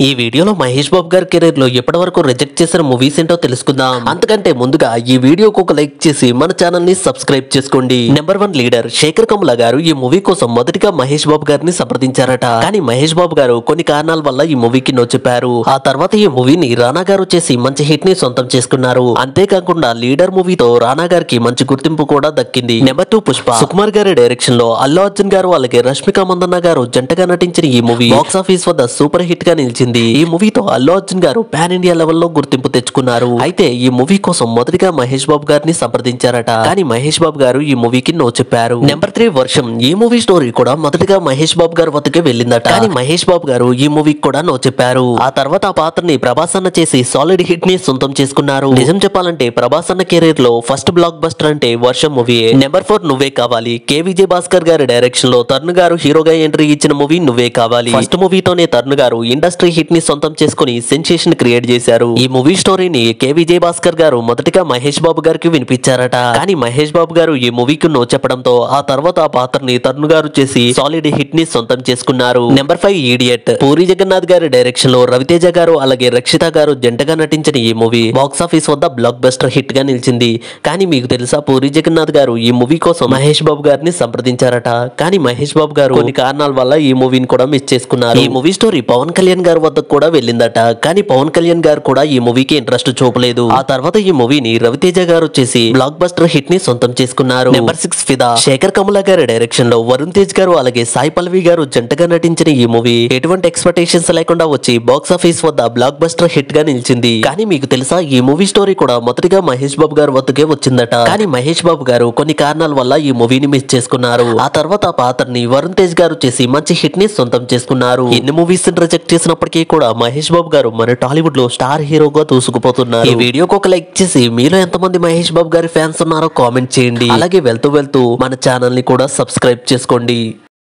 ఈ వీడియోలో మహేష్ బాబు గారి కెరీర్ లో ఎప్పటి వరకు రిజెక్ట్ చేసిన మూవీస్ ఏంటో తెలుసుకుందాం. అంతకంటే ముందుగా ఈ వీడియోకు ఒక లైక్ చేసి మన ఛానల్ ని సబ్స్క్రైబ్ చేసుకోండి. నెంబర్ 1 లీడర్ శేఖర్ కమ్ముల గారు ఈ మూవీ కోసం మొదటిగా మహేష్ బాబు గారిని సంప్రదించారట. కానీ మహేష్ బాబు గారు కొన్ని కారణాల వల్ల ఈ మూవీకి నో చెప్పారు. ఆ తర్వాత ఈ మూవీని రానా గారు చేసి మంచి హిట్ ని సొంతం చేసుకున్నారు. అంతేకాకుండా లీడర్ మూవీతో రానా గారికి మంచి గుర్తింపు కూడా దక్కింది. నెంబర్ 2 పుష్ప సుకుమార్ గారి డైరెక్షన్ లో అల్లు అర్జున్ గారు అలాగే రష్మిక మందన్న గారు జంటగా నటించిన ఈ మూవీ బాక్స్ ఆఫీస్ వద్ద సూపర్ హిట్ గా నిలిచింది. ఈ మూవీతో అల్లు అర్జున్ గారు పాన్ ఇండియా లెవెల్లో గుర్తింపు తెచ్చుకున్నారు. అయితే ఈ మూవీ కోసం మొదటిగా మహేష్ బాబు గారిని సంప్రదించారట. కానీ మహేష్ బాబు గారు ఈ మూవీకి నో చెప్పారు. నెంబర్ 3 వర్షం ఈ మూవీ స్టోరీ కూడా మొదటిగా మహేష్ బాబు గారు వద్దకే వెళ్ళిందట. కానీ మహేష్ బాబు గారు ఈ మూవీకి కూడా నో చెప్పారు. ఆ తర్వాత ఆ పాత్రని ప్రభాస్ అన్న చేసి సాలిడ్ హిట్ ని సొంతం చేసుకున్నారు. నిజం చెప్పాలంటే ప్రభాస్ అన్న కెరీర్ లో ఫస్ట్ బ్లాక్ బస్టర్ అంటే వర్షం మూవీ. నెంబర్ 4 నువ్వే కావాలి కె విజయ్ భాస్కర్ గారి డైరెక్షన్ లో తరుణ్ గారు హీరోగా ఎంట్రీ ఇచ్చిన మూవీ నువ్వే కావాలి. ఫస్ట్ మూవీతోనే తరుణ్ గారు ఇండస్ట్రీ హిట్ ని సొంతం చేసుకుని సెన్సేషన్ క్రియేట్ చేశారు. ఈ మూవీ స్టోరీని కె విజయ్ భాస్కర్ గారు మొదటిగా మహేష్ బాబు గారికి వినిపించారట. కానీ మహేష్ బాబు గారు ఈ మూవీకి నో చెప్పడంతో ఆ తర్వాత ఆ పాత్రని తరుణ్ గారు చేసి సాలిడ్ హిట్ ని సొంతం చేసుకున్నారు. నెంబర్ 5 ఈడియట్ పూరి జగన్నాథ్ గారి డైరెక్షన్ లో రవితేజ గారు అలాగే రక్షిత గారు జంటగా నటించిన ఈ మూవీ బాక్స్ ఆఫీస్ వద్ద బ్లాక్ బస్టర్ హిట్ గా నిలిచింది. కానీ మీకు తెలుసా పూరి జగన్నాథ్ గారు ఈ మూవీ కోసం మహేష్ బాబు గారిని సంప్రదించారట. కానీ మహేష్ బాబు గారు కొన్ని కారణాల వల్ల ఈ మూవీని కూడా మిస్ చేసుకున్నారు. ఈ మూవీ స్టోరీ పవన్ కళ్యాణ్ గారి వద్దకు కూడా వెళ్ళిందట. కానీ పవన్ కళ్యాణ్ గారు కూడా ఈ మూవీకి ఇంట్రెస్ట్ చూపలేదు. ఆ తర్వాత ఈ మూవీని రవితేజ గారు చేసి బ్లాక్ బస్టర్ హిట్ ని సొంతం చేసుకున్నారు. నెంబర్ 6 ఫిదా శేఖర్ కమ్ముల గారి డైరెక్షన్ లో వరుణ్ తేజ్ గారు అలాగే సాయి పల్లవి గారు జంటగా నటించిన ఈ మూవీ ఎటువంటి ఎక్స్పెక్టేషన్స్ లేకుండా వచ్చి బాక్స్ ఆఫీస్ వద్ద బ్లాక్ బస్టర్ హిట్ గా నిలిచింది. కానీ మీకు తెలుసా ఈ మూవీ స్టోరీ కూడా మొదటిగా మహేష్ బాబు గారు వద్దకే వచ్చిందట. కానీ మహేష్ బాబు గారు కొన్ని కారణాల వల్ల ఈ మూవీని మిస్ చేసుకున్నారు. ఆ తర్వాత ఆ పాత్రని వరుణ్ తేజ్ గారు చేసి మంచి హిట్ ని సొంతం చేసుకున్నారు. ఎన్ని మూవీస్ రిజెక్ట్ చేసినప్పటికీ కూడా మహేష్ బాబు గారు మన టాలీవుడ్ లో స్టార్ హీరోగా దూసుకుపోతున్నారు. ఈ వీడియోకి ఒక లైక్ చేసి మీలో ఎంతమంది మహేష్ బాబు గారి ఫ్యాన్స్ ఉన్నారో కామెంట్ చేయండి. అలాగే వెళ్తూ మన ఛానల్ ని కూడా సబ్స్క్రైబ్ చేసుకోండి.